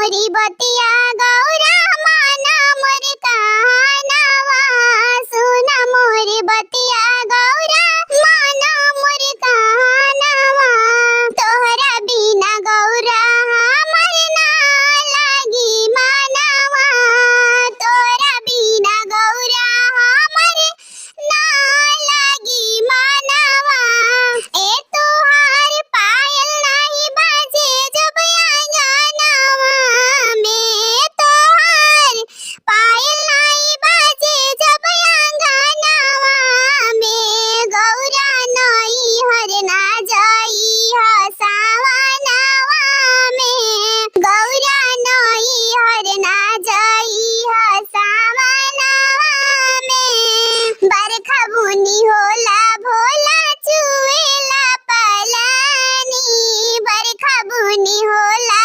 मोरी बतिया गौरा माना मोर कहनावा सुना मोरी बतिया गौरा माना मोर कहनावा तोहरा बिना गौरा हमर ना लागी मानवा तोहरा बिना गौरा हमर ना लागी मानवा ए तोहार पायल नहीं बाजे जब आंगनवा में तोहार पायल नहीं बाजे जब आंगनवा में गौरा नई हर ना जाई हसावनवा में गौरा नई हर ना जाई हसावनवा में बरखा बुनी होला भोला चुएला पलानी बरखा बुनी होला